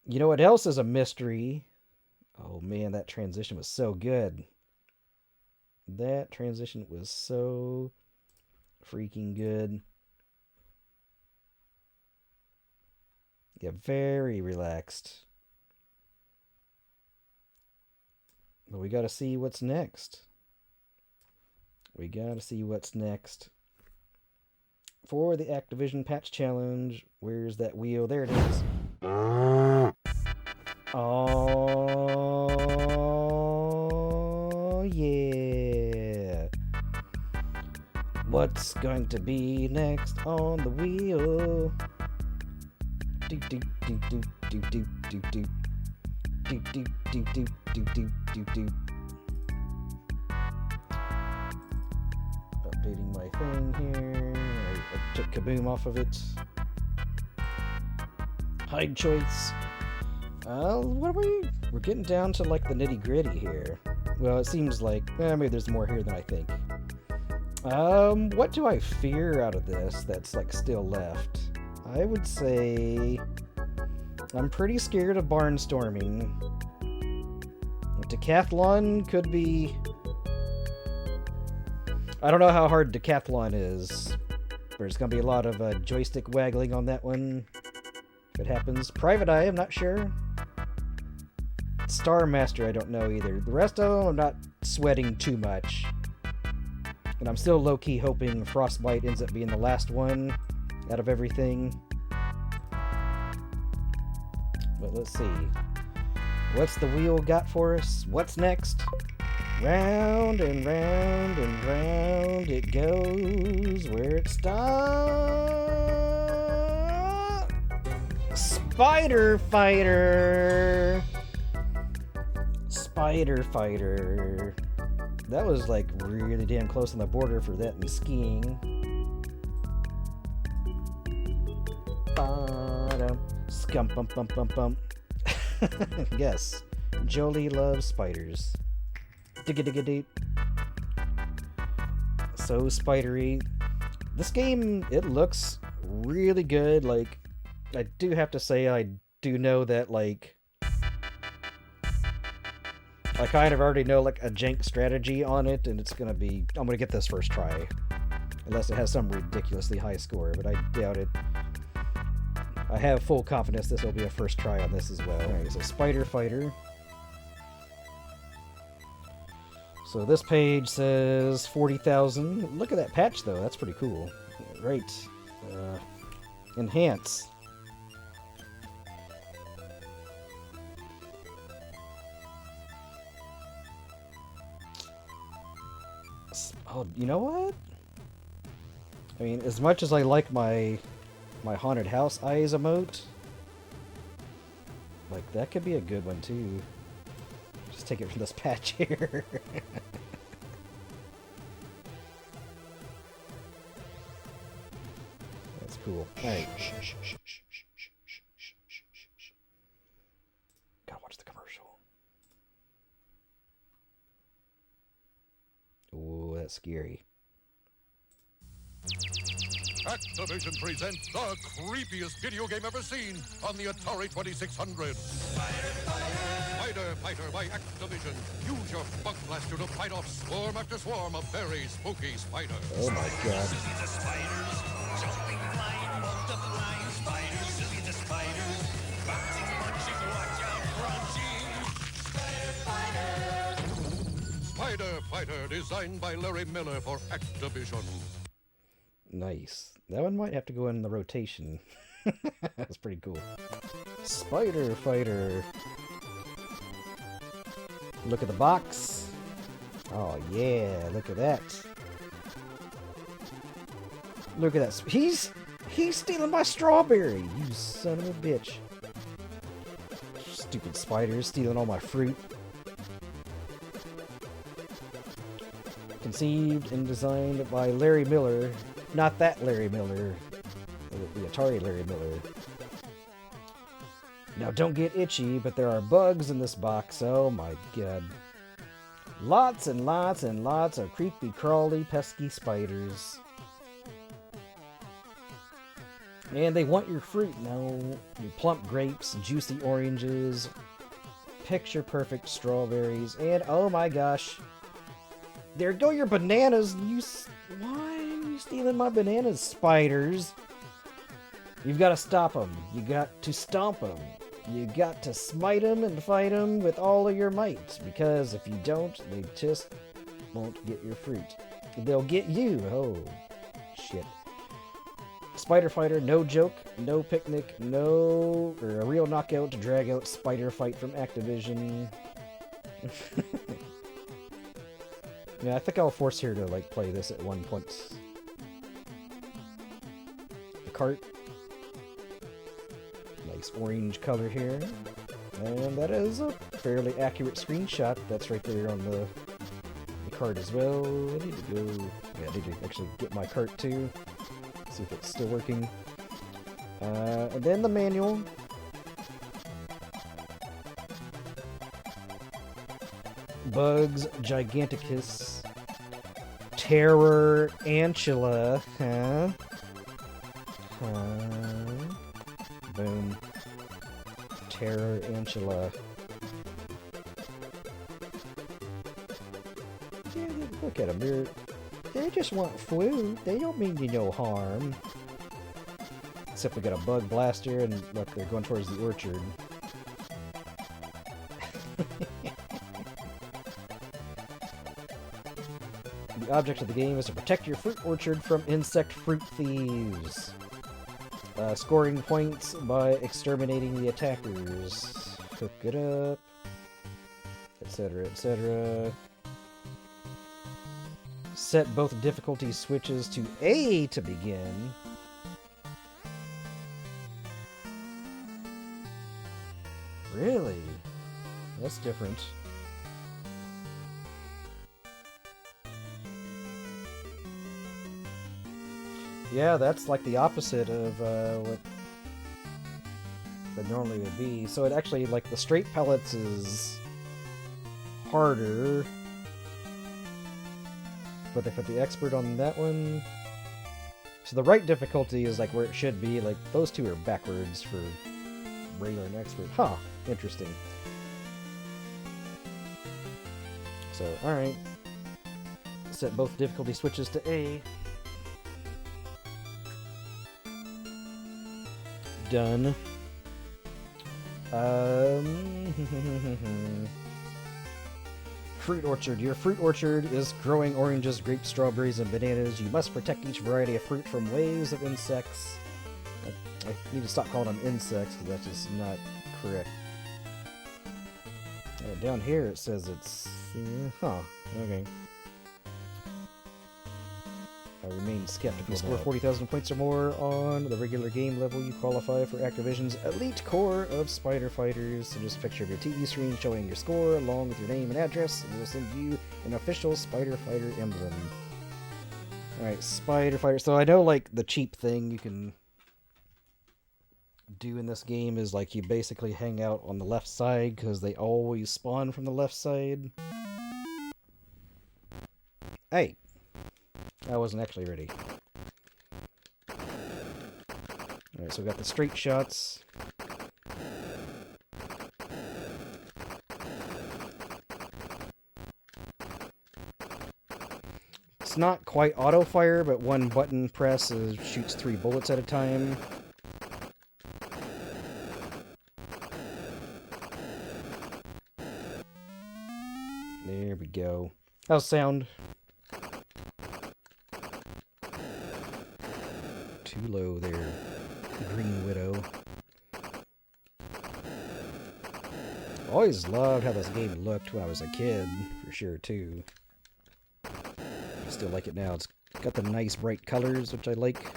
You know what else is a mystery? Oh man, that transition was so good. That transition was so freaking good. Yeah, very relaxed. But we gotta see what's next. We gotta see what's next. For the Activision Patch Challenge, where's that wheel? There it is. Oh, yeah. What's going to be next on the wheel? Do do do do do do do do do do do do do do do. Updating my thing here. I took Kaboom off of it. Hide choice. What are we? We're getting down to like the nitty gritty here. Well, it seems like maybe there's more here than I think. What do I fear out of this that's like still left? I would say I'm pretty scared of barnstorming. Decathlon could be. I don't know how hard Decathlon is. There's gonna be a lot of joystick waggling on that one. If it happens. Private Eye, I'm not sure. Star Master, I don't know either. The rest of them, I'm not sweating too much. And I'm still low-key hoping Frostbite ends up being the last one out of everything. But let's see. What's the wheel got for us? What's next? Round and round and round it goes where it stops. Spider Fighter! Spider Fighter. That was like really damn close on the border for that and skiing. Scum bump bump bump bump. Yes, Jolie loves spiders. Digga digga deep. So spidery. This game, it looks really good. Like, I do have to say, I do know that, like, I kind of already know, like, a jank strategy on it, and it's gonna be, I'm gonna get this first try. Unless it has some ridiculously high score, but I doubt it. I have full confidence this will be a first try on this as well. Alright, so Spider Fighter. So this page says 40,000. Look at that patch though, that's pretty cool. Right. Enhance. Oh, you know what? I mean, as much as I like my haunted house eyes emote, like that could be a good one too. Just take it from this patch here. That's cool. Alright. Gotta watch the commercial. Ooh, that's scary. Activision presents the creepiest video game ever seen on the Atari 2600. Spider Fighter by Activision. Use your bug blaster to fight off swarm after swarm of very spooky spiders. Oh my god. Jumping, flying, multiplying spiders, silly the spiders. Boxing, punching, watch out, crunching. Spider Fighter, designed by Larry Miller for Activision. Nice. That one might have to go in the rotation. That's pretty cool. Spider Fighter. Look at the box. Oh yeah, look at that. Look at that. He's stealing my strawberry, you son of a bitch. Stupid spiders stealing all my fruit. Conceived and designed by Larry Miller. Not that Larry Miller. The Atari Larry Miller. Now don't get itchy, but there are bugs in this box. Oh my god. Lots and lots and lots of creepy, crawly, pesky spiders. And they want your fruit now. Your plump grapes, juicy oranges, picture-perfect strawberries, and oh my gosh, there go your bananas. Why are you stealing my bananas, spiders? You've got to stop them. You got to stomp them. You got to smite them and fight them with all of your might, because if you don't, they just won't get your fruit. They'll get you. Oh, shit. Spider Fighter, no joke, no picnic, or a real knockout to drag out spider fight from Activision. Yeah, I think I'll force her to like play this at one point. The cart. Nice orange color here. And that is a fairly accurate screenshot. That's right there on the cart as well. I need to go... Yeah, I need to actually get my cart too. See if it's still working. And then the manual. Bugs Giganticus. Terror Antula. Boom. Terror Antula. Yeah, look at them. They just want food. They don't mean you no harm. Except we got a bug blaster and look, they're going towards the orchard. The object of the game is to protect your fruit orchard from insect fruit thieves. Scoring points by exterminating the attackers. Hook it up. Etc., etc. Set both difficulty switches to A to begin. Really? That's different. Yeah, that's like the opposite of what it normally would be. So it actually, like, the straight pellets is harder. But they put the expert on that one. So the right difficulty is like where it should be. Like, those two are backwards for regular and expert. Huh, interesting. So, alright. Set both difficulty switches to A. Done. Fruit orchard. Your fruit orchard is growing oranges, grapes, strawberries, and bananas. You must protect each variety of fruit from waves of insects. I need to stop calling them insects because that's just not correct. Down here it says it's... okay. I remain skeptical. Score 40,000 points or more on the regular game level. You qualify for Activision's elite core of spider fighters. So just a picture of your TV screen showing your score along with your name and address, and we'll send you an official spider fighter emblem. Alright, spider fighter. So I know, like, the cheap thing you can do in this game is, like, you basically hang out on the left side because they always spawn from the left side. Hey! I wasn't actually ready. Alright, so we got the straight shots. It's not quite auto fire, but one button press shoots 3 bullets at a time. There we go. How's sound? Too low there, Green Widow. Always loved how this game looked when I was a kid, for sure, too. I still like it now. It's got the nice bright colors, which I like.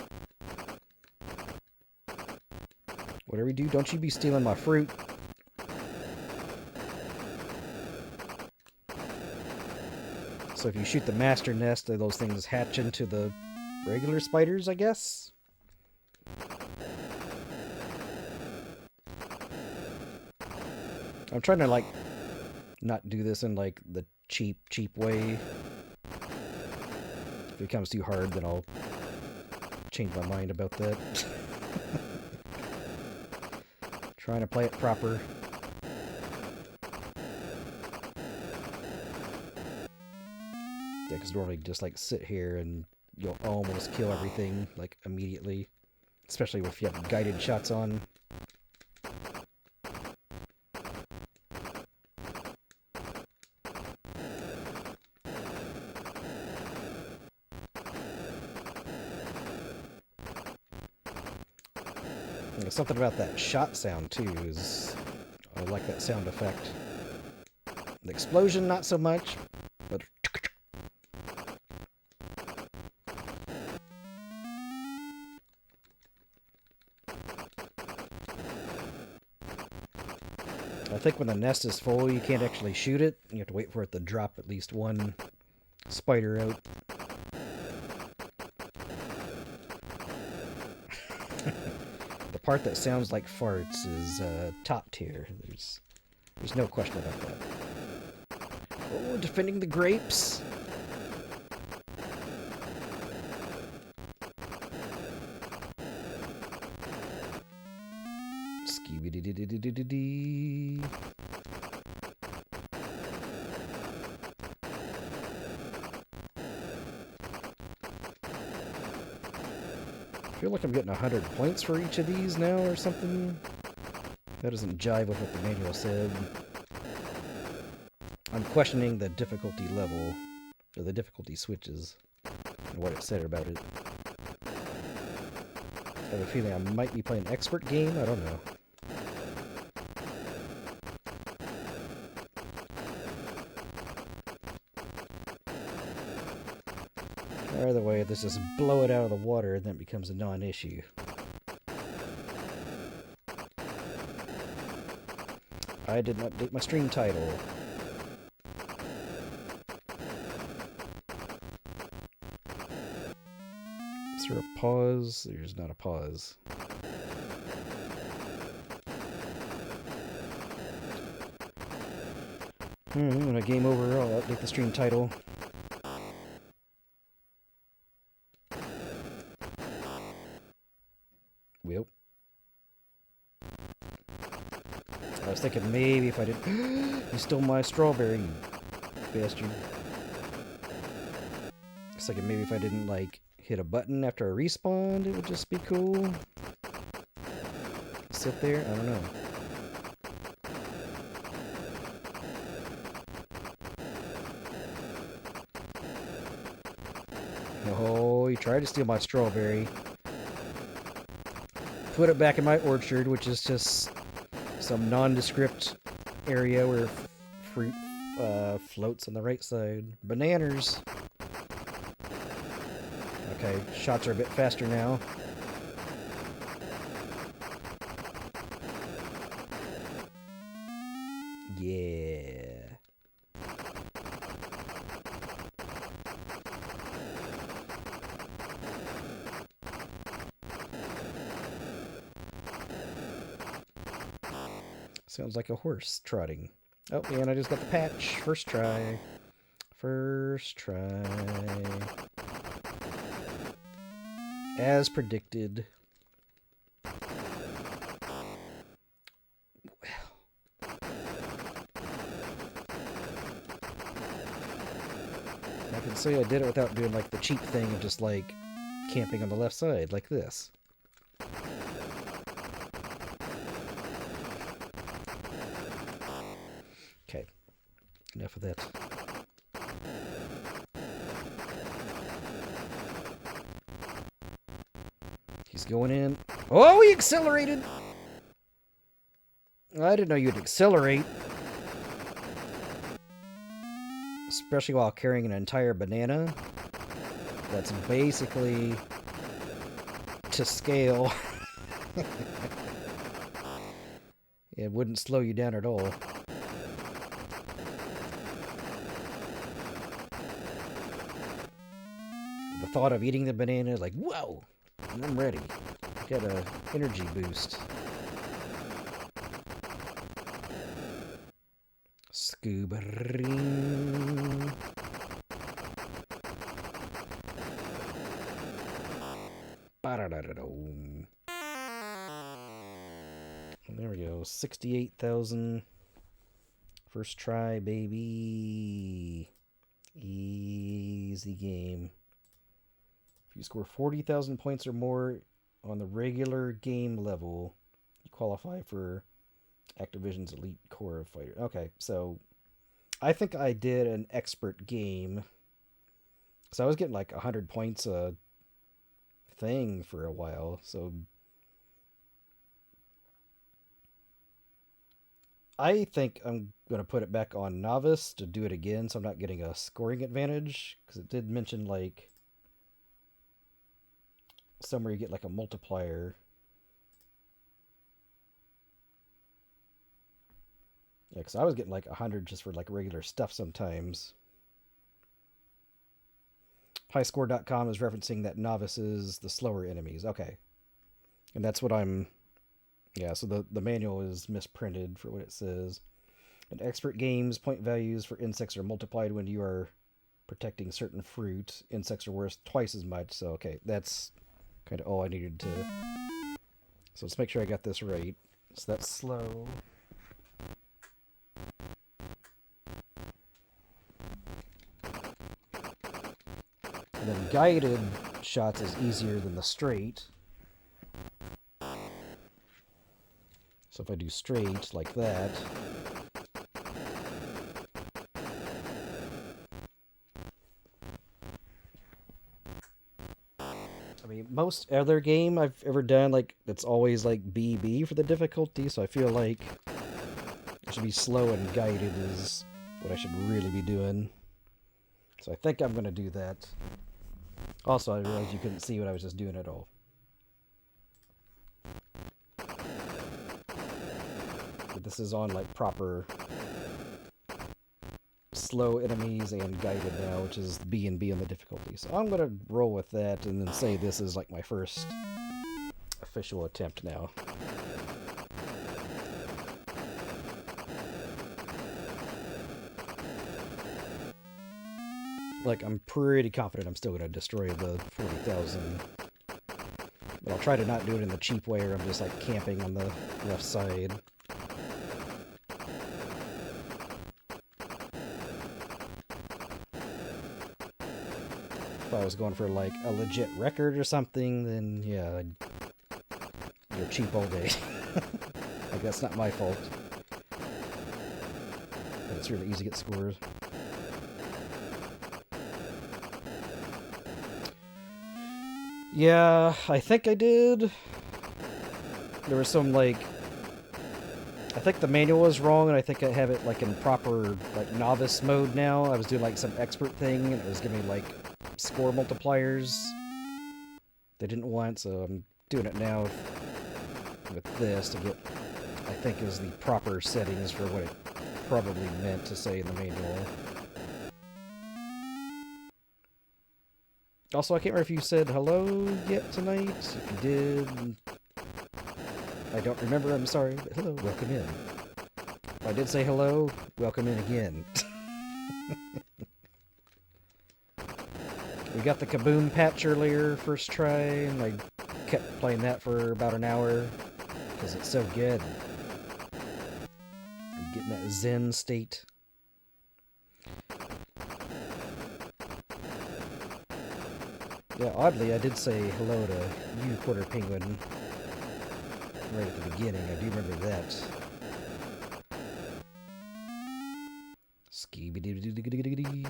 Whatever you do, don't you be stealing my fruit. So if you shoot the master nest, those things hatch into the regular spiders, I guess? I'm trying to, like, not do this in, like, the cheap way. If it becomes too hard, then I'll change my mind about that. Trying to play it proper. Yeah, because normally just like sit here and you'll almost kill everything like immediately. Especially if you have guided shots on. Something about that shot sound too is I like that sound effect. The explosion not so much, but I think when the nest is full you can't actually shoot it. You have to wait for it to drop at least one spider out. The part that sounds like farts is top tier. There's no question about that. Oh, defending the grapes. Skibidi-dee-dee-dee-dee-dee. I feel like I'm getting 100 points for each of these now or something. That doesn't jive with what the manual said. I'm questioning the difficulty level, or the difficulty switches, and what it said about it. I have a feeling I might be playing an expert game, I don't know. Either way, let's just blow it out of the water and then it becomes a non-issue. I didn't update my stream title. Is there a pause? There's not a pause. When I game over, I'll update the stream title. Well, I was thinking maybe if I didn't... You stole my strawberry, you bastard. I was thinking maybe if I didn't, like, hit a button after I respawned, it would just be cool. Sit there? I don't know. Oh, you tried to steal my strawberry. Put it back in my orchard, which is just some nondescript area where fruit floats on the right side. Bananas. Okay, shots are a bit faster now. Yeah. Sounds like a horse trotting. Oh, and I just got the patch. First try. First try. As predicted. Well. I can say I did it without doing like the cheap thing of just like camping on the left side like this. Okay, enough of that. He's going in. Oh, he accelerated! I didn't know you'd accelerate. Especially while carrying an entire banana. That's basically to scale. It wouldn't slow you down at all. The thought of eating the banana is like, whoa, I'm ready. Got an energy boost. Scuba ring. Ba-da-da-da-dum. There we go. 68,000. First try, baby. Easy game. If you score 40,000 points or more on the regular game level, you qualify for Activision's Elite Core Fighter. Okay, so I think I did an expert game. So I was getting like 100 points a thing for a while. So I think I'm going to put it back on Novice to do it again so I'm not getting a scoring advantage. Because it did mention like somewhere you get like a multiplier. Yeah, because I was getting like 100 just for like regular stuff sometimes. Highscore.com is referencing that Novice is the slower enemies. Okay. And that's what I'm... Yeah, so the manual is misprinted for what it says. In expert games, point values for insects are multiplied when you are protecting certain fruit. Insects are worth twice as much. So, okay, that's kind of all I needed to... So let's make sure I got this right. So that's slow. And then guided shots is easier than the straight. So if I do straight like that, I mean, most other game I've ever done, like, it's always like BB for the difficulty, so I feel like it should be slow and guided is what I should really be doing. So I think I'm going to do that. Also, I realized you couldn't see what I was just doing at all. But this is on like proper slow enemies and guided now, which is B and B on the difficulty. So I'm gonna roll with that and then say this is like my first official attempt now. Like, I'm pretty confident I'm still gonna destroy the 40,000. But I'll try to not do it in the cheap way where I'm just like camping on the left side. If I was going for like a legit record or something, then yeah, I'd go cheap all day. Like, that's not my fault. But it's really easy to get scores. Yeah, I think I did. There was some, like... I think the manual was wrong, and I think I have it, like, in proper, like, novice mode now. I was doing, like, some expert thing, and it was giving me, like, score multipliers they didn't want, so I'm doing it now with this to get, I think, is the proper settings for what it probably meant to say in the manual. Also, I can't remember if you said hello yet tonight. If you did, I don't remember, I'm sorry, but hello, welcome in. If I did say hello, welcome in again. We got the Kaboom patch earlier, first try, and I kept playing that for about an hour, because it's so good. You get in that zen state. Yeah, oddly, I did say hello to you, Quarter Penguin, right at the beginning. I do remember that. Skee-be-dee-dee-dee-dee-dee-dee.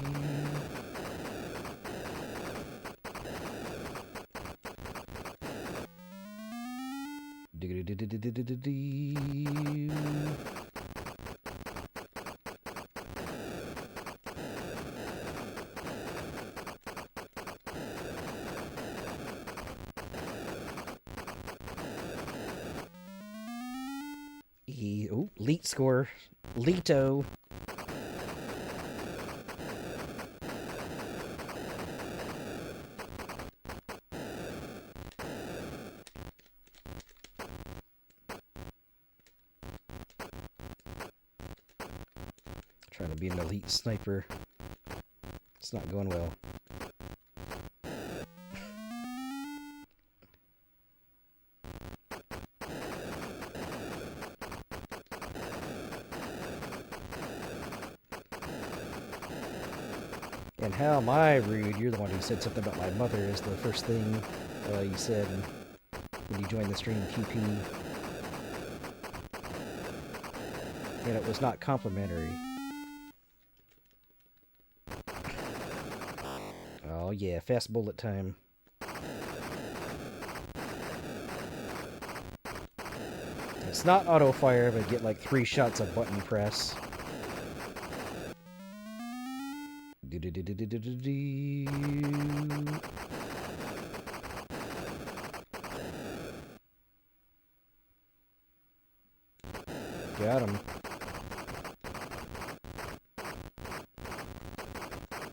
Dee-dee-dee-dee-dee-dee-dee. Oh, Leet score. Leto. Trying to be an elite sniper. It's not going well. And how am I rude? You're the one who said something about my mother is the first thing you said when you joined the stream, QP. And it was not complimentary. Oh yeah, fast bullet time. It's not auto fire, but get like 3 shots of button press. Got him.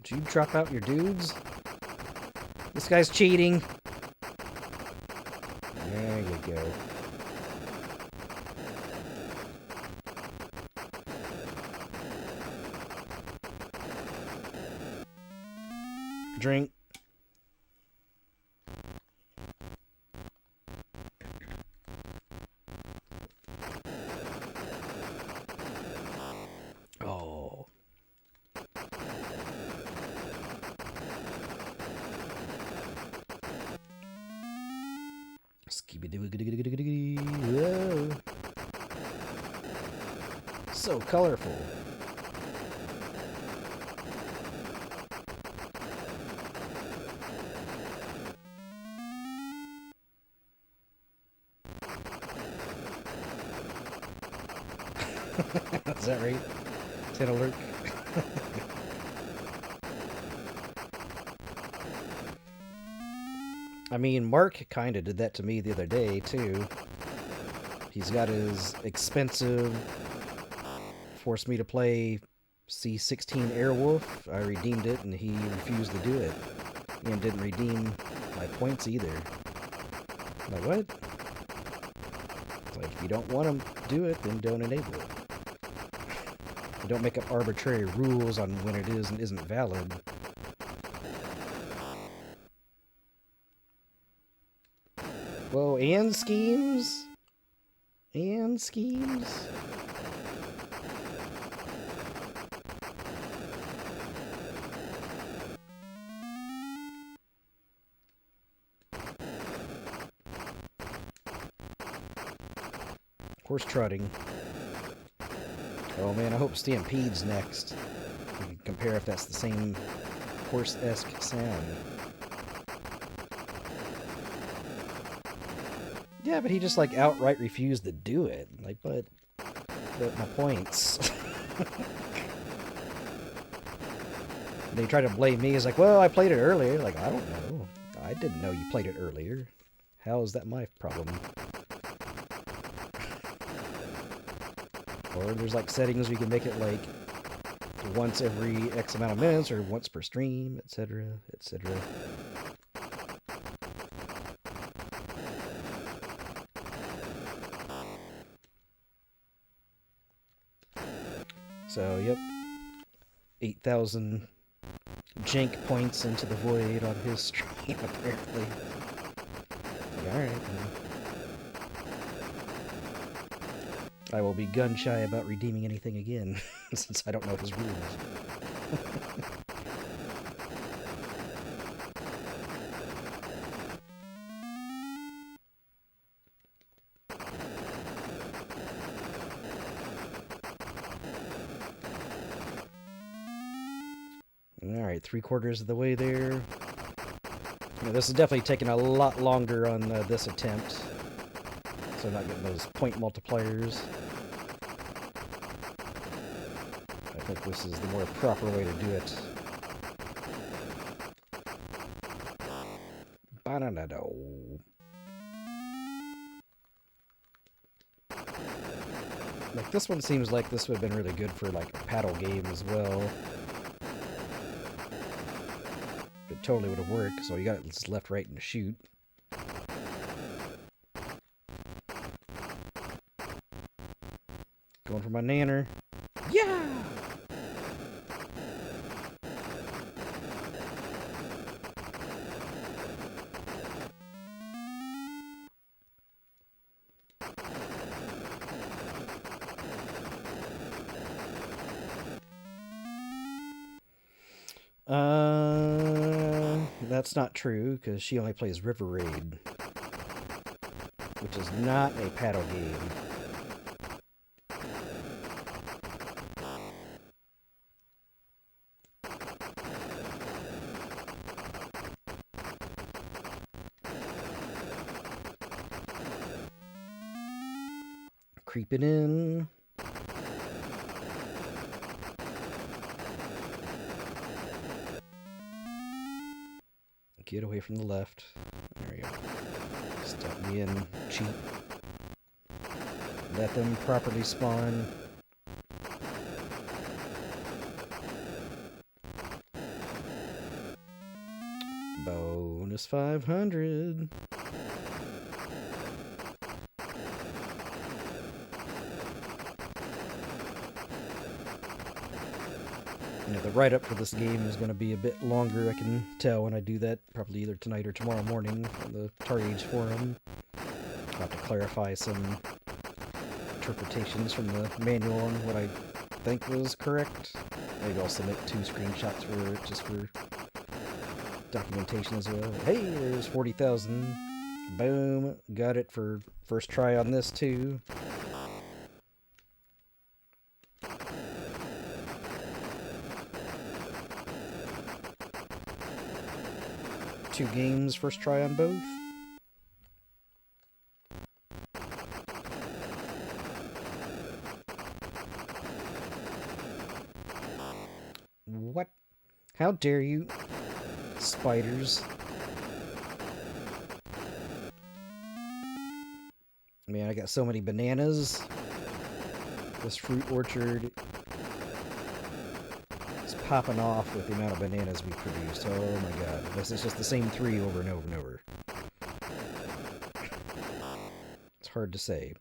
Did you drop out your dudes? This guy's cheating. There you go. Drink. Oh. Whoa. So colorful. Is that right? Is that a lurk? I mean, Mark kind of did that to me the other day, too. He's got his expensive, forced me to play C16 Airwolf. I redeemed it, and he refused to do it. And didn't redeem my points either. I'm like, what? It's like, if you don't want to do it, then don't enable it. You don't make up arbitrary rules on when it is and isn't valid. Whoa, and schemes? And schemes? Horse trotting. Oh man, I hope Stampede's next. We can compare if that's the same horse-esque sound. Yeah, but he just like outright refused to do it. Like, but my points. They try to blame me. He's like, well, I played it earlier. Like, I don't know. I didn't know you played it earlier. How is that my problem? Or there's like settings we can make it like once every X amount of minutes or once per stream, etc., etc. So, yep. 8,000 jank points into the void on his stream, apparently. Like, alright. I will be gun-shy about redeeming anything again, since I don't know his rules. Alright, 3/4 of the way there. Yeah, this is definitely taking a lot longer on this attempt. So I'm not getting those point multipliers. I think this is the more proper way to do it. Ba-da-da-do. Like, this one seems like this would have been really good for, like, a paddle game as well. It totally would have worked, so you got it left, right, and shoot. Going for my nanner. Yeah! that's not true, because she only plays River Raid, which is not a paddle game. Creeping in. Get away from the left. There we go. Stop being cheap. Let them properly spawn. Bonus 500. You know, the write-up for this game is going to be a bit longer, I can tell when I do that, probably either tonight or tomorrow morning on the Atari Age forum. I'll have to clarify some interpretations from the manual on what I think was correct. Maybe I'll submit 2 screenshots for it, just for documentation as well. Hey, there's 40,000. Boom, got it for first try on this too. Two games, first try on both. What? How dare you? Spiders. Man, I got so many bananas. This fruit orchard is popping off with the amount of bananas we produced. Oh my god. This is just the same 3 over and over and over. It's hard to say.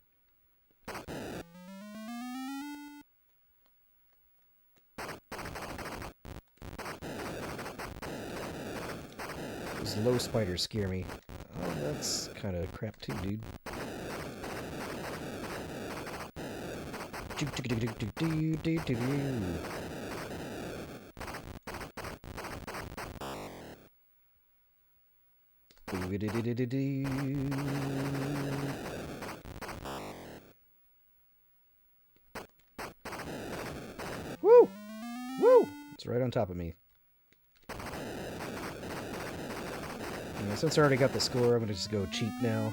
Those low spiders scare me. Oh, that's kind of crap too, dude. Woo! Woo! It's right on top of me. Yeah, since I already got the score, I'm gonna just go cheap now.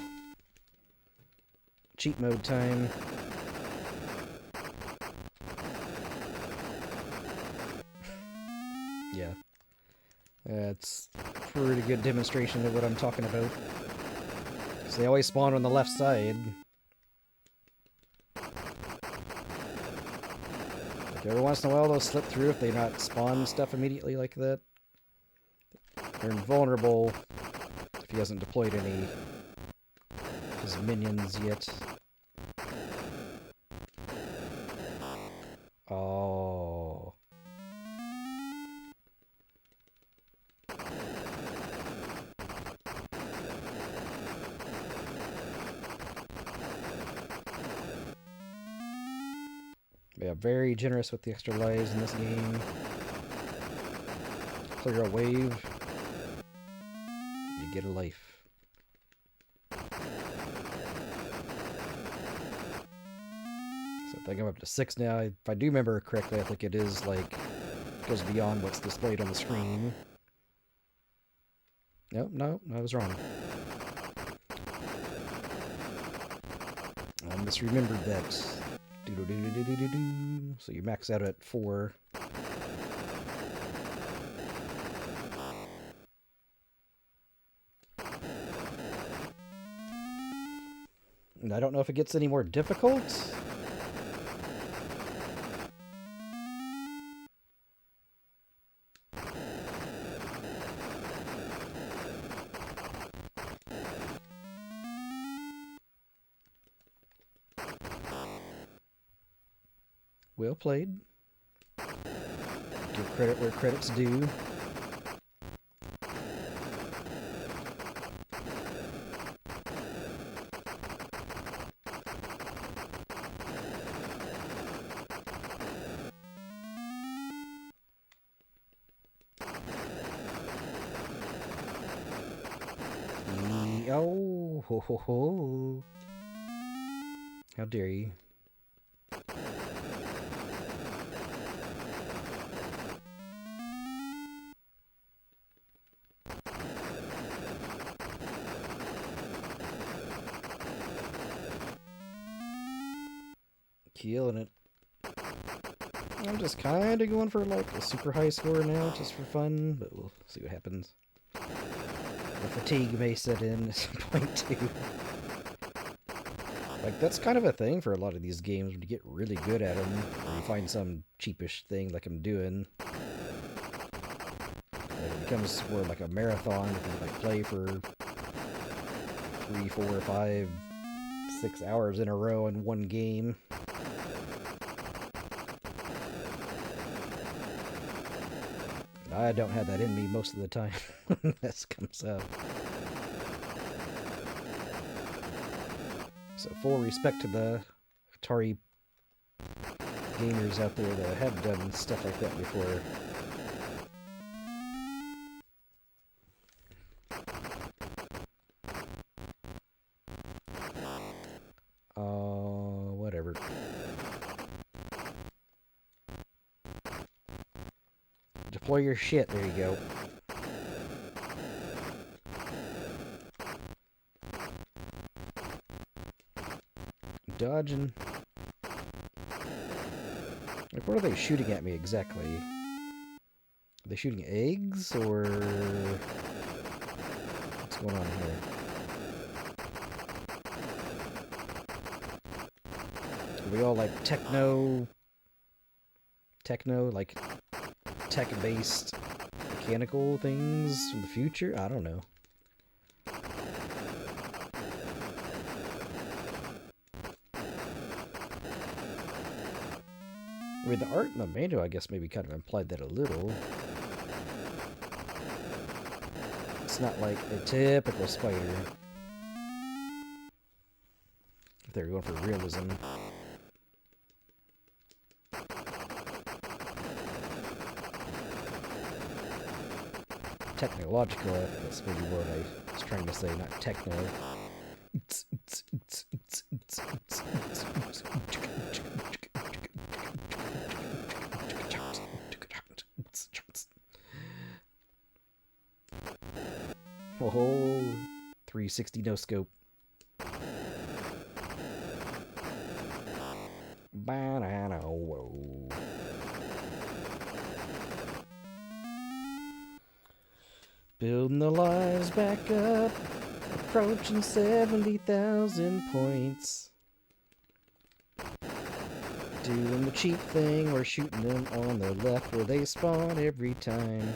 Cheat mode time. Yeah. That's pretty good demonstration of what I'm talking about. Because they always spawn on the left side. Like every once in a while they'll slip through if they not spawn stuff immediately like that. They're invulnerable if he hasn't deployed any of his minions yet. Oh. Yeah, very generous with the extra lives in this game. Clear a wave. You get a life. So I think I'm up to 6 now. If I do remember correctly, I think it is like goes beyond what's displayed on the screen. No, I was wrong. I misremembered that. So you max out at 4. And I don't know if it gets any more difficult. Well played. Give credit where credit's due. Oh, ho, ho, ho. How dare you? Killing it. I'm just kind of going for like a super high score now, just for fun, but we'll see what happens. The fatigue may set in at some point too. Like, that's kind of a thing for a lot of these games when you get really good at them, or you find some cheapish thing like I'm doing. Like, it becomes more like a marathon if you like play for 3, 4, 5, 6 hours in a row in one game. I don't have that in me most of the time when this comes up. So full respect to the Atari gamers out there that have done stuff like that before. Whatever. Deploy your shit, there you go. Dodging. Like, what are they shooting at me exactly? Are they shooting eggs, or what's going on here? Are we all like techno, like tech-based mechanical things from the future? I don't know. I mean, the art in the manual, I guess, maybe kind of implied that a little. It's not like a typical spider. If they're going for realism. Technological, I think that's maybe what I was trying to say, not techno. Oh, 360 no scope. Banana, whoa. Building the lives back up, approaching 70,000 points. Doing the cheap thing, we're shooting them on the left where they spawn every time.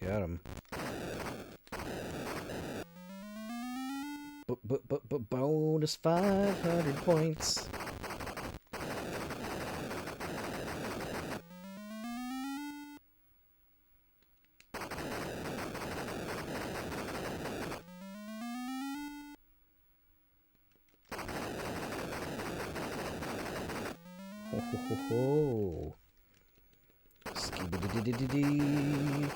Got him. Bonus 500 points. Ho ho ho ho. Skibidi-di-di-di-di.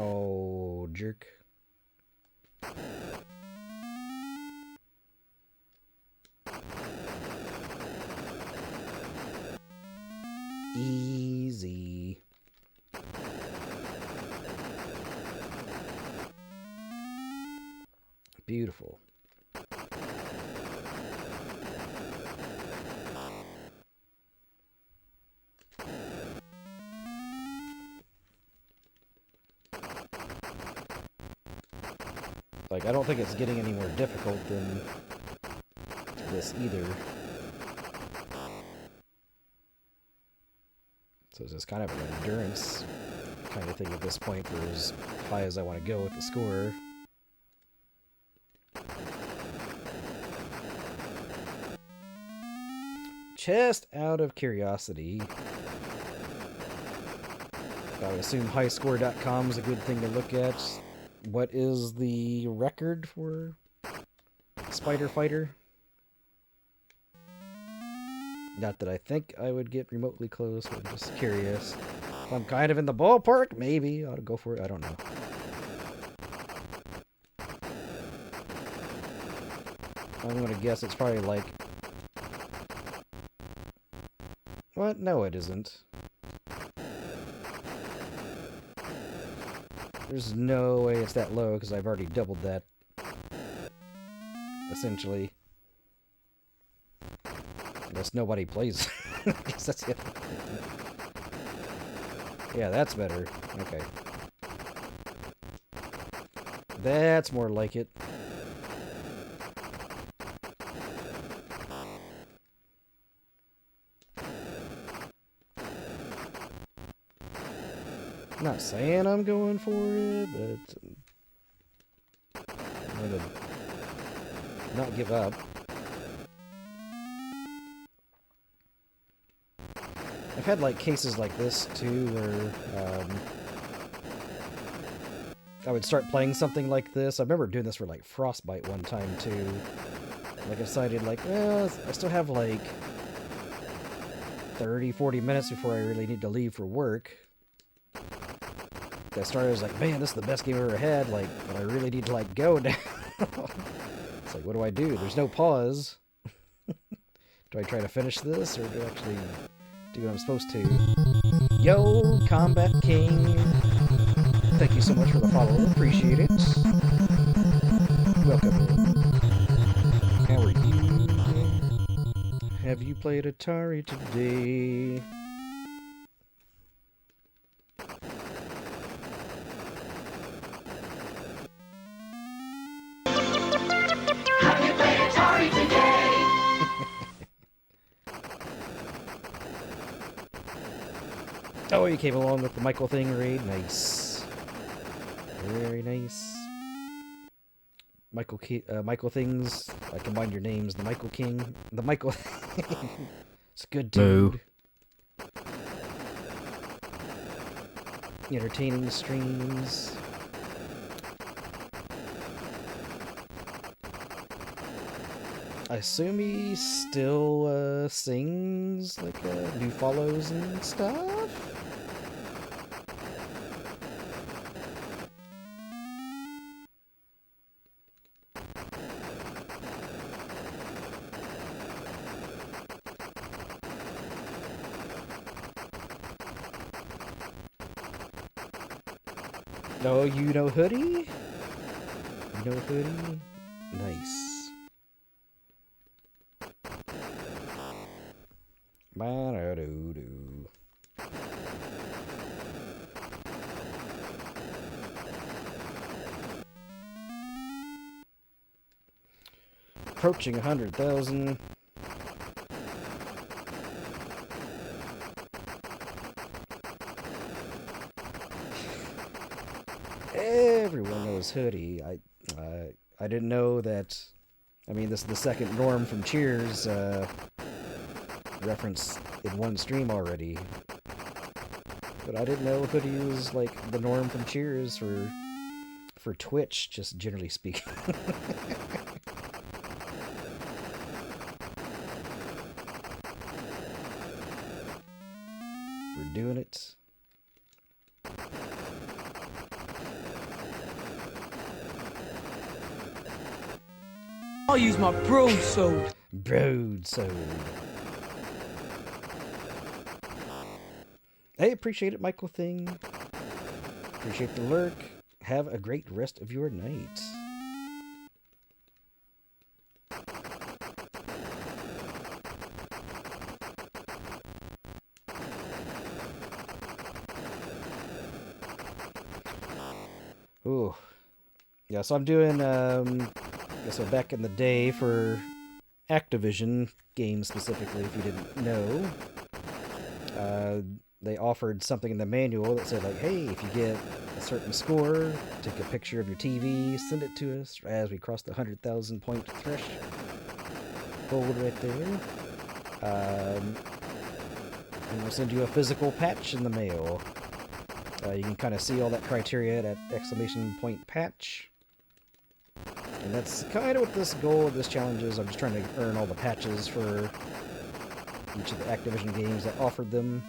Oh, jerk. Easy. Beautiful. Like, I don't think it's getting any more difficult than this either. So it's just kind of an endurance kind of thing at this point for as high as I want to go with the score. just out of curiosity, I would assume highscore.com is a good thing to look at. What is the record for Spider Fighter? Not that I think I would get remotely close, but I'm just curious. If I'm kind of in the ballpark, maybe I ought to go for it. I don't know. I'm going to guess it's probably like... What? No, it isn't. There's no way it's that low, because I've already doubled that. Essentially. Unless nobody plays. I guess that's it. Yeah, that's better. Okay. That's more like it. I'm not saying I'm going for it, but I'm gonna not give up. I've had like cases like this too, where I would start playing something like this. I remember doing this for like Frostbite one time too. Like I decided like, well, I still have like 30-40 minutes before I really need to leave for work. I started, I was like, man, this is the best game I've ever had, like, but I really need to, like, go now. It's like, what do I do? There's no pause. Do I try to finish this, or do I actually do what I'm supposed to? Yo, Combat King! Thank you so much for the follow, appreciate it. Welcome in. How are you? Have you played Atari today? Oh, you came along with the Michael Thing raid? Nice. Very nice. Michael Things. I combined your names. The Michael King. The Michael... It's a good dude. Entertaining streams. I assume he still sings, like, new follows and stuff? No, you know Hoodie? You know Hoodie? Nice. Ba-da-doo-doo. Approaching 100,000. Everyone knows Hoodie. I didn't know that. I mean, this is the second Norm from Cheers reference in one stream already. But I didn't know Hoodie was like the Norm from Cheers for Twitch, just generally speaking. We're doing it. I'll use my broadsword. Broadsword. Hey, appreciate it, Michael Thing. Appreciate the lurk. Have a great rest of your night. Ooh. Yeah, so I'm doing, so back in the day for Activision games specifically, if you didn't know, they offered something in the manual that said, like, hey, if you get a certain score, take a picture of your TV, send it to us as we cross the 100,000 point threshold right there. And we'll send you a physical patch in the mail. You can kind of see all that criteria at exclamation point patch. And that's kind of what this goal of this challenge is. I'm just trying to earn all the patches for each of the Activision games that offered them.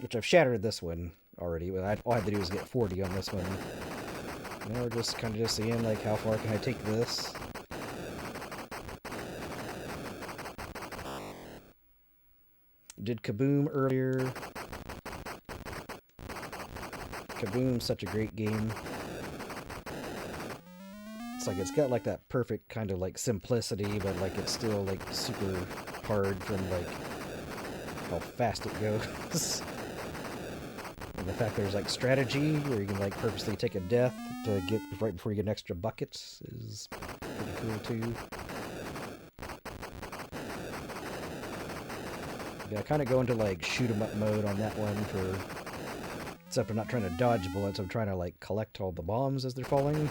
Which I've shattered this one already. All I had to do was get 40 on this one. Now we're just kind of just seeing, like, how far can I take this? Did Kaboom earlier. Kaboom's such a great game. It's like, it's got like that perfect kind of like simplicity, but like it's still like super hard from like how fast it goes. And the fact there's like strategy where you can like purposely take a death to get right before you get an extra bucket is pretty cool too. Yeah, I kind of go into like shoot 'em up mode on that one for, except I'm not trying to dodge bullets, I'm trying to like collect all the bombs as they're falling.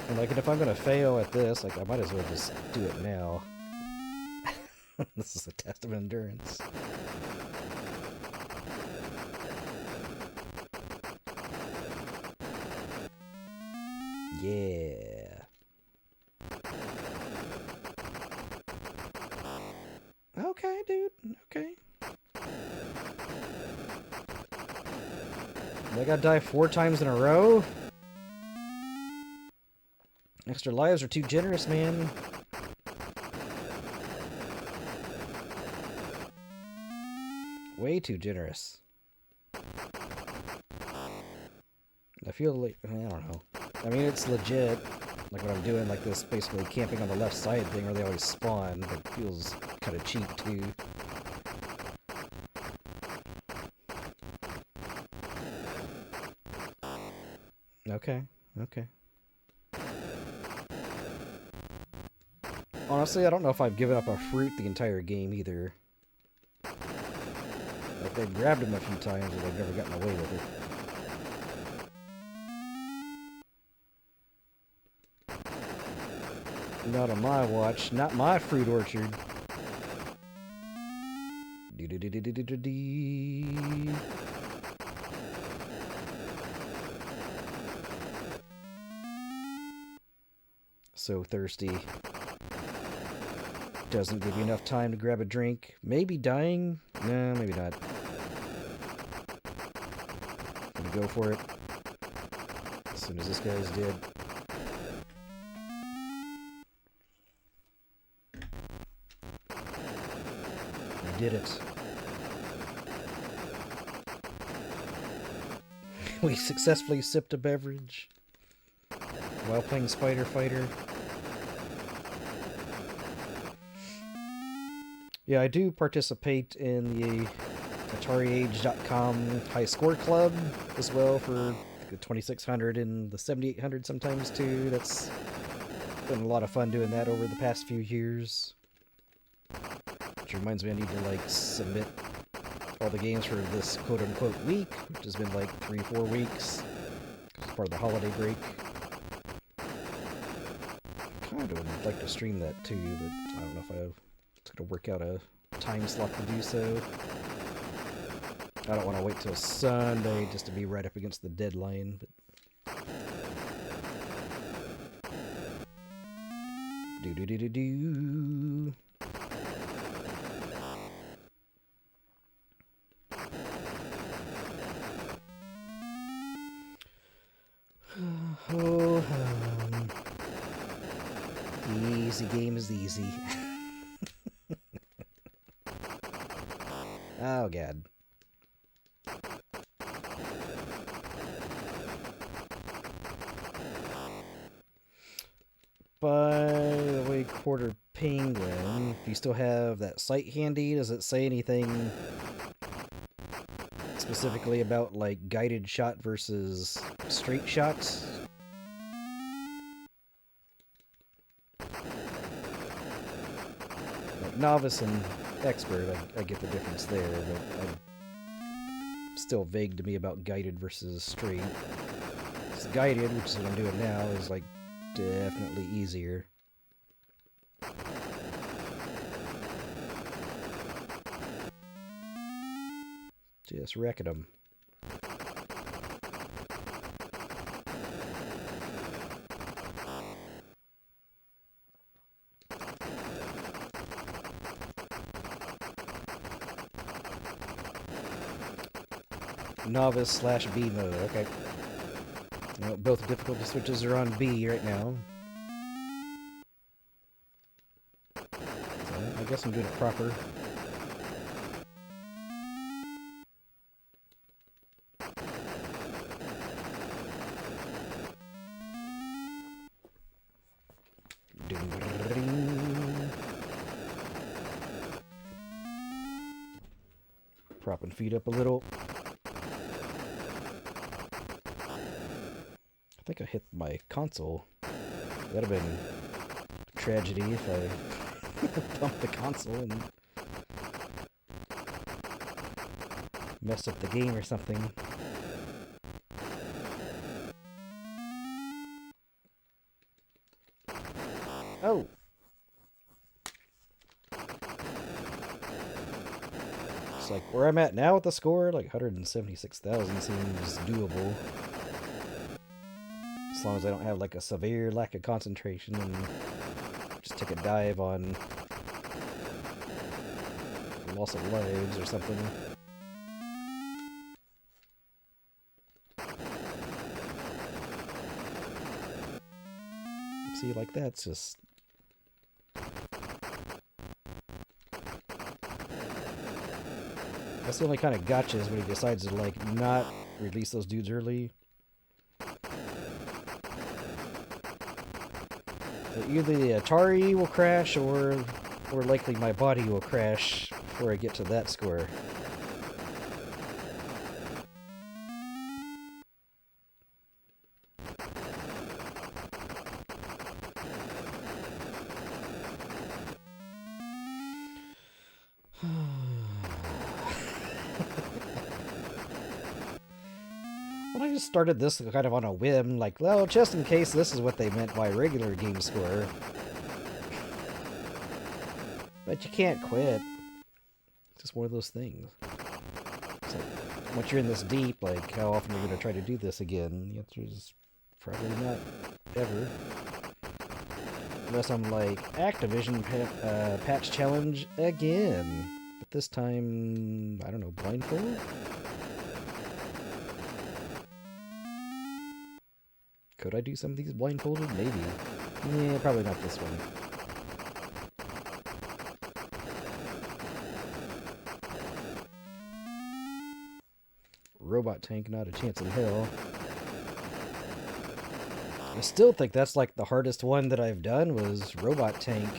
And like, if I'm gonna fail at this, like I might as well just do it now. This is a test of endurance. Yeah. Okay, dude. Okay. I gotta die 4 times in a row? Extra lives are too generous, man. Way too generous. I feel like, I don't know. I mean, it's legit, like what I'm doing, like this basically camping on the left side thing where they always spawn, but it feels kind of cheap too. Okay, okay. Honestly, I don't know if I've given up a fruit the entire game either. Like, they've grabbed him a few times, but they've never gotten away with it. Not on my watch. Not my fruit orchard. So thirsty. Doesn't give you enough time to grab a drink. Maybe dying? No, maybe not. Gonna go for it. As soon as this guy's dead. We did it. We successfully sipped a beverage while playing Spider Fighter. Yeah, I do participate in the AtariAge.com high score club as well for the 2600 and the 7800 sometimes too. That's been a lot of fun doing that over the past few years. Which reminds me I need to like submit all the games for this quote-unquote week, which has been like 3-4 weeks as part of the holiday break. Kind of would like to stream that too, but I don't know if it's going to work out a time slot to do so. I don't want to wait till Sunday just to be right up against the deadline, but... Do-do-do-do-do... Oh, easy game is easy. Oh, God. By the way, Quarter Penguin, do you still have that site handy? Does it say anything specifically about, like, guided shot versus straight shots? Like, Novice and expert, I get the difference there, but still vague to me about guided versus straight. It's guided, which is what I'm doing now, is like definitely easier. Just wrecking them. Novice / B mode, okay. Well, both difficulty switches are on B right now. So I guess I'm doing it proper. Propping feet up a little. I think I hit my console. That'd have been a tragedy if I bumped the console and messed up the game or something. Oh! It's like where I'm at now with the score, like 176,000 seems doable. As long as I don't have like a severe lack of concentration and just take a dive on loss of lives or something. See, like that's just... That's the only kind of gotcha is when he decides to like not release those dudes early. Either the Atari will crash or likely my body will crash before I get to that score. When I just started this kind of on a whim, like, well, just in case this is what they meant by regular game score. But you can't quit. It's just one of those things. So, once you're in this deep, like, how often are you going to try to do this again? The answer is probably not ever. Unless I'm like, Activision Patch Challenge again. But this time, I don't know, blindfold? Could I do some of these blindfolded? Maybe. Yeah, probably not this one. Robot tank, not a chance in hell. I still think that's like the hardest one that I've done was robot tank.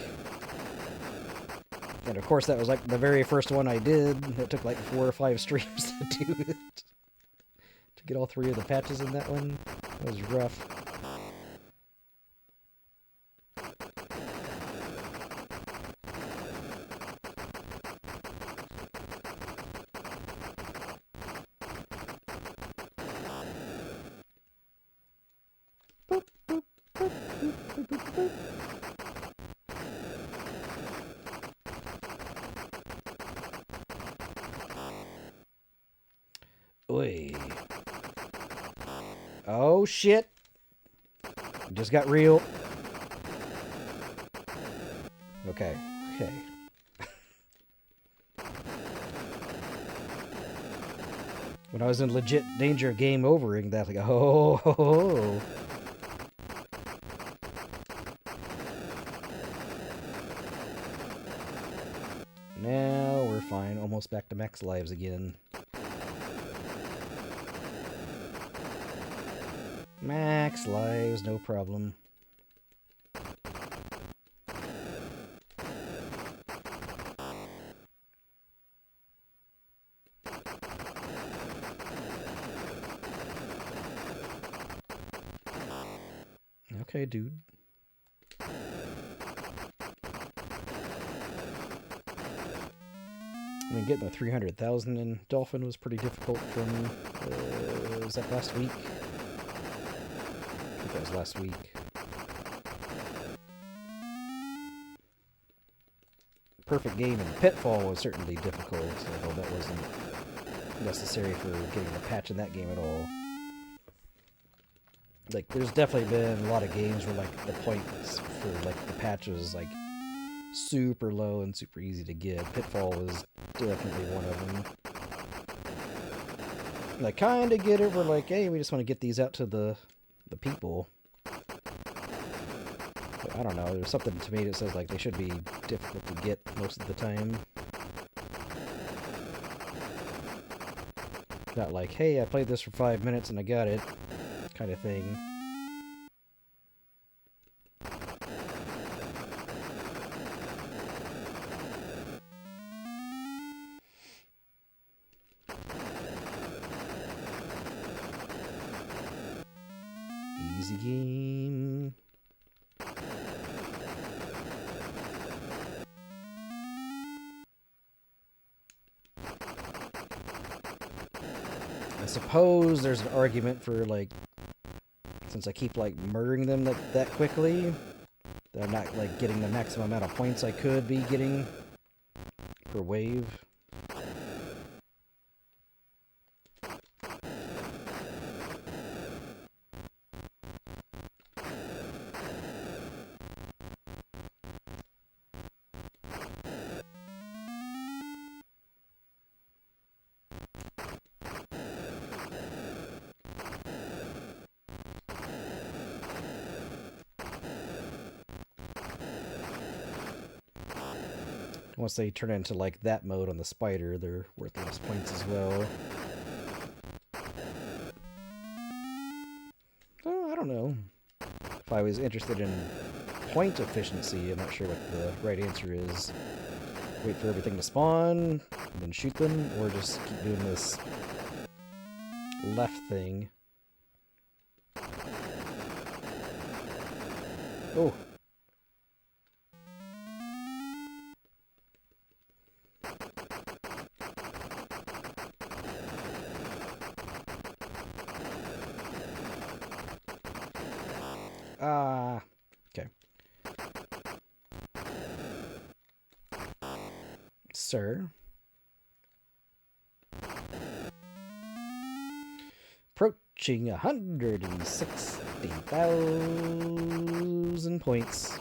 And of course that was like the very first one I did. It took like 4 or 5 streams to do it. To get all 3 of the patches in that one. That was rough. Oy. Oh shit. Just got real. Okay. Okay. When I was in legit danger of game overing, that like, oh. Now we're fine. Almost back to max lives again. Max lives, no problem. Okay, dude. I mean, getting the 300,000 in Dolphin was pretty difficult from, was that last week? I think that was last week. Perfect game and Pitfall was certainly difficult, although that wasn't necessary for getting the patch in that game at all. Like, there's definitely been a lot of games where, like, the points for, like, the patch was, like, super low and super easy to get. Pitfall was definitely one of them. And I kind of get it. We're like, hey, we just want to get these out to the people. But I don't know. There's something to me that says like they should be difficult to get most of the time. Not like, hey, I played this for 5 minutes and I got it, kind of thing. Easy game. I suppose there's an argument for, like, since I keep, like, murdering them that quickly, that I'm not, like, getting the maximum amount of points I could be getting per wave. Once they turn into, like, that mode on the spider, they're worth less points as well. Oh, I don't know. If I was interested in point efficiency, I'm not sure what the right answer is. Wait for everything to spawn, and then shoot them, or just keep doing this left thing. Oh. Okay. Sir. Approaching 160,000 points.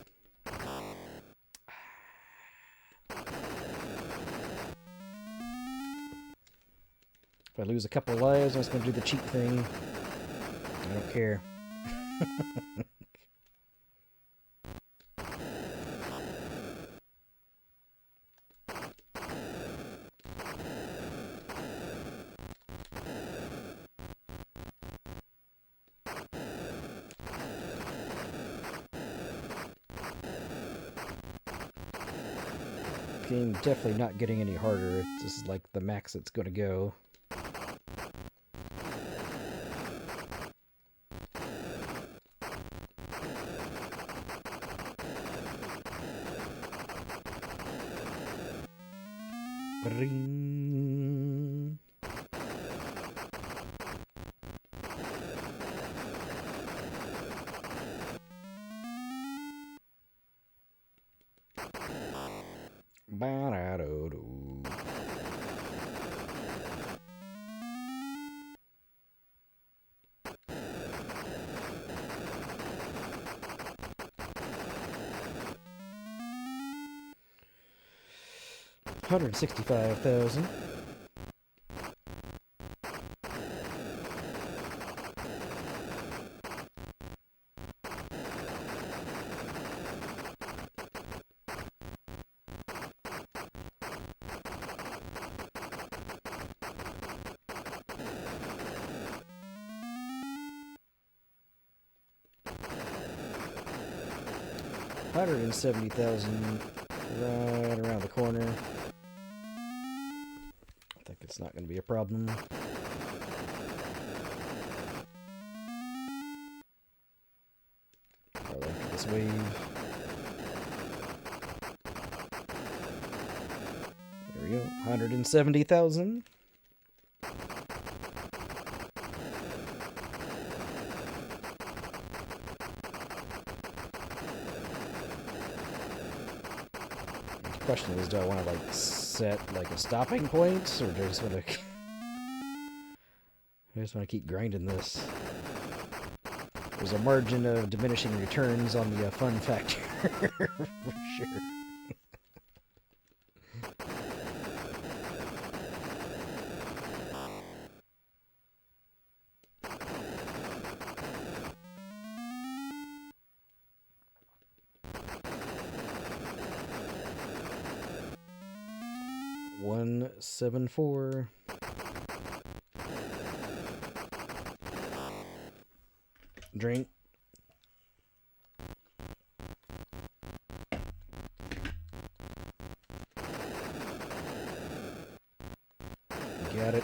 If I lose a couple lives, I'm just going to do the cheat thing. I don't care. Game definitely not getting any harder. It's just like the max it's going to go. Bring. Ba-da-do-do. $165,000. $170,000 right around the corner. I think it's not going to be a problem. Probably after this wave. There we go. 170,000. The question is, do I want to like set like a stopping point, or do I just want to? I just want to keep grinding this. There's a margin of diminishing returns on the fun factor for sure. $174. Drink. Got it.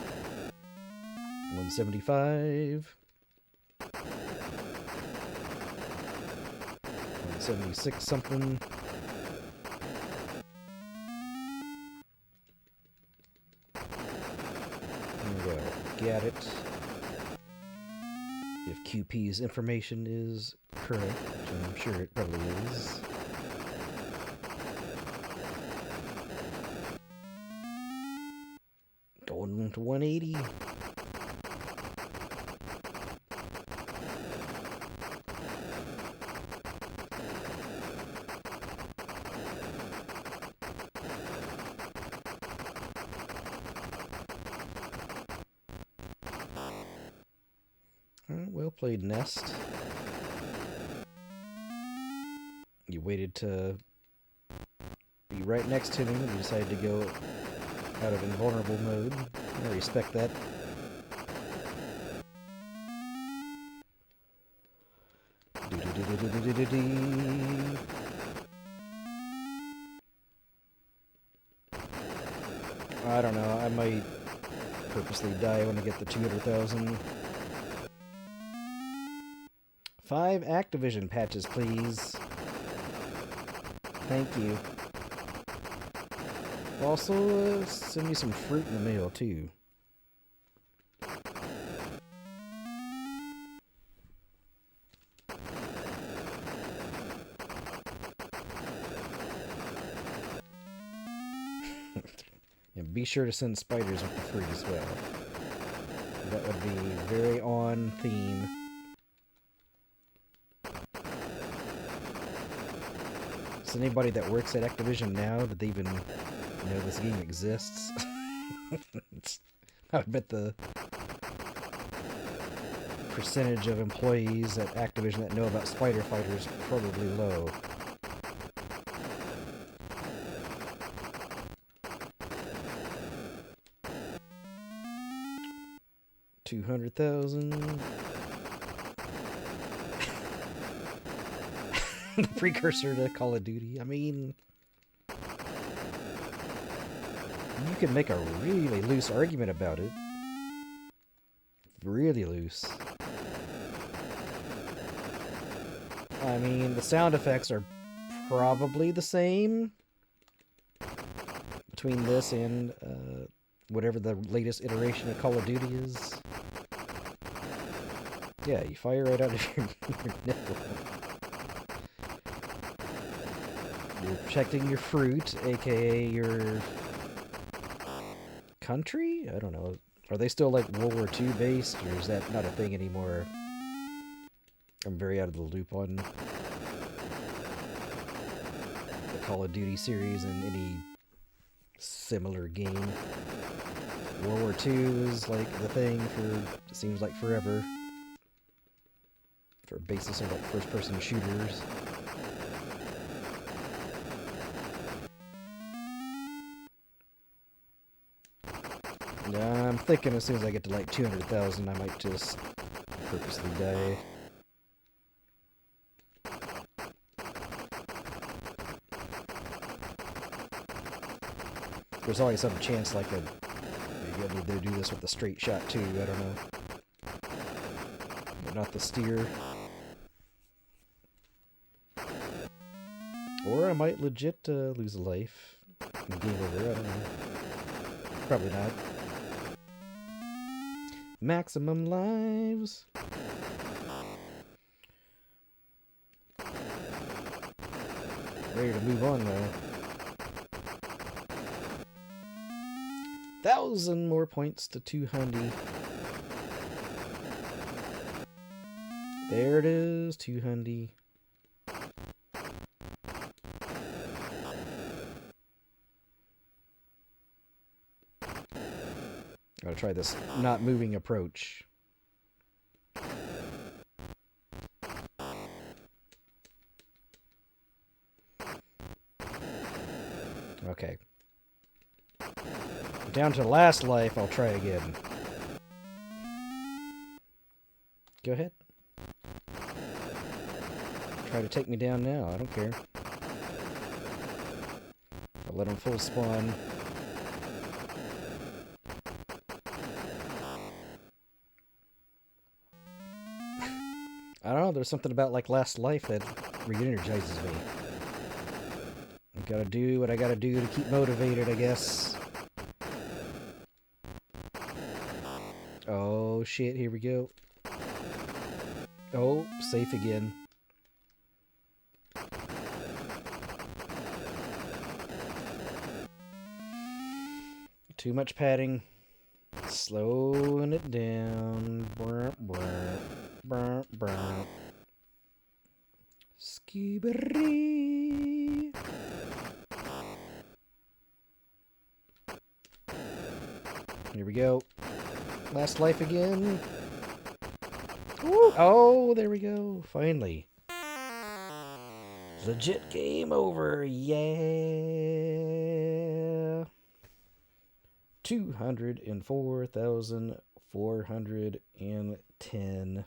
175. 176 something. There we go. Got it. If QP's information is correct, which I'm sure it probably is. Going to 180. Well played, Nest. You waited to be right next to me and you decided to go out of invulnerable mode. I respect that. I don't know, I might purposely die when I get the 200,000. 5 Activision patches, please. Thank you. Also, send me some fruit in the mail, too. And be sure to send spiders with the fruit as well. That would be very on theme. Does anybody that works at Activision now, did they even know this game exists? I would bet the percentage of employees at Activision that know about Spider Fighter is probably low. $200,000. The precursor to Call of Duty. I mean, you can make a really loose argument about it. Really loose. I mean, the sound effects are probably the same between this and whatever the latest iteration of Call of Duty is. Yeah, you fire right out of your nipple. You're protecting your fruit, aka your country? I don't know. Are they still like World War II based, or is that not a thing anymore? I'm very out of the loop on the Call of Duty series and any similar game. World War II is like the thing for, it seems like forever. For basis of like first-person shooters. I'm thinking as soon as I get to like 200,000, I might just purposely die. There's always some chance like maybe I need to do this with a straight shot too, I don't know. But not the steer. Or I might legit lose a life. Game over, I don't know. Probably not. Maximum lives. Ready to move on though. 1,000 more points to 200. There it is, 200. Gotta try this not moving approach. Okay. Down to last life, I'll try again. Go ahead. Try to take me down now, I don't care. I'll let him full spawn. I don't know, there's something about like last life that re-energizes me. I gotta do what I gotta do to keep motivated, I guess. Oh shit, here we go. Oh, safe again. Too much padding. Slowing it down. Brr, brr, brr, brr. Skibberee. Here we go. Last life again. Woo. Oh, there we go. Finally. Legit game over. Yeah. 204,410.